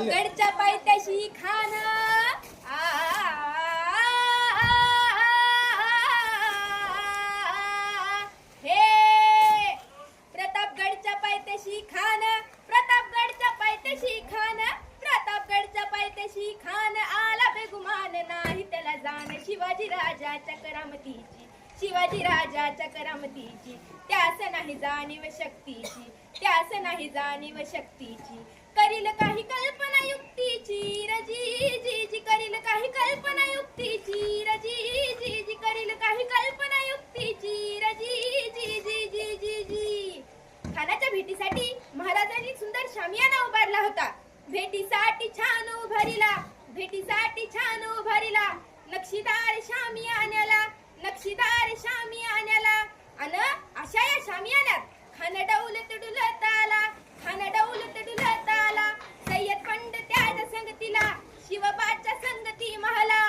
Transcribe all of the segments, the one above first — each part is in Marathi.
प्रतापगडच्या पायथ्याशी खान हे प्रतापगडच्या पायथ्याशी खान प्रतापगडच्या पायथ्याशी खान प्रतापगडच्या पायथ्याशी खान आला बेगुमान नाही त्याला जाण शिवाजी राजाच्या करामतीची शिवाजी राजाच्या करामतीची त्यास नाही जाणीव शक्तीची त्यास नाही जाणीव शक्तीची करील काही कल्पना युक्तीची रजी जी जी करील काही कल्पना युक्तीची रजी जी जी करील काही कल्पना युक्तीची रजी जी जी जी जी जी खानाच्या भेटीसाठी महाराजांनी सुंदर शामियाना उभारला होता. भेटीसाठी छान उभारिला भेटीसाठी छान उभारिला नक्षीदार शामियान्याला नक्षीदार शामियान्याला अन अशा या शामियान्यात खान डौलत डुलत आला खान डौलत डुलत आला सय्यद पंड त्याच्या संगतीला शिवबाच्या संगती महला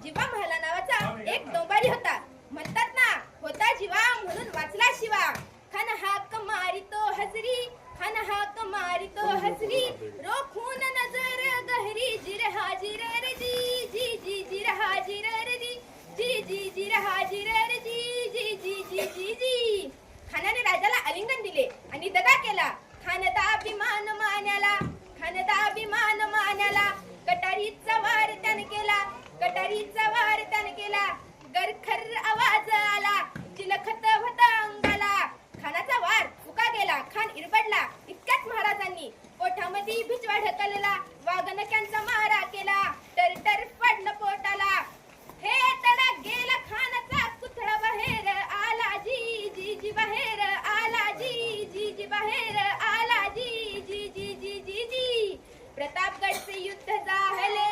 जीवा महला नावाचा एक डोंबारी होता. म्हणतात ना होता जीवा म्हणून वाचला शिवा. खान हाक मारितो हजरी खान हाक मारितो हजरी रोखून नजर गहरी जिर हाजिर रे जी जी जी जिर हाजिर रे जी जी जी जिर हाजिर रे जी जी जी जी जी जी खानाने राजाला आलिंगन दिले आणि दगा केला. खानदा अभिमान मान्याला खानदा अभिमान मान्याला कटारीचा वार त्याने केला कटारीचा वार त्याने केला गरखर आवाज आला चिलखत होता अंगाला. खानाचा वार फुका गेला खान इरबडला. इतक्यात महाराजांनी पोटामध्ये भिजवा ढकलला वाघनक्यांचा मारा केला टरटर पडलं पोटाला. हे तडा गेला खानाचा कुथळा बाहेर आला जी जी जी बाहेर आला जी जी जी बाहेर आला जी जी जी जी जी जी प्रतापगडचे युद्ध झाले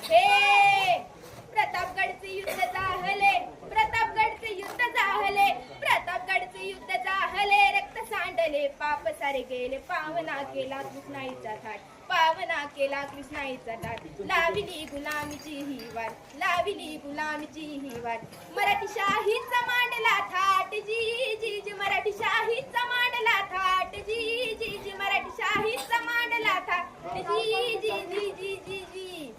हे प्रतापगडचे युद्ध झाले प्रतापगडचे युद्ध झाले प्रतापगडचे युद्ध झाले रक्त सांडले पाप सारे गेले पावना केला कृष्णाईचा थाट पावना केला कृष्णाईचा थाट लाविली गुलामीची ही वाट लाविली गुलामीची ही वाट मराठी शाहीचा मांडला थाट जी जी जी मराठी शाहीचा मांडला थाट जी जी जी मराठी शाहीचा मांडला थाट जी जी जी जी जी जी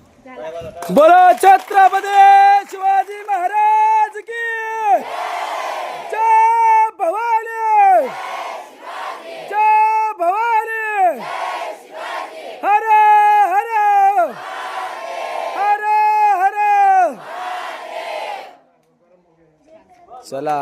बोलो छत्रपती शिवाजी महाराज की जय भवानी जय भवानी हर हर हर हर चला.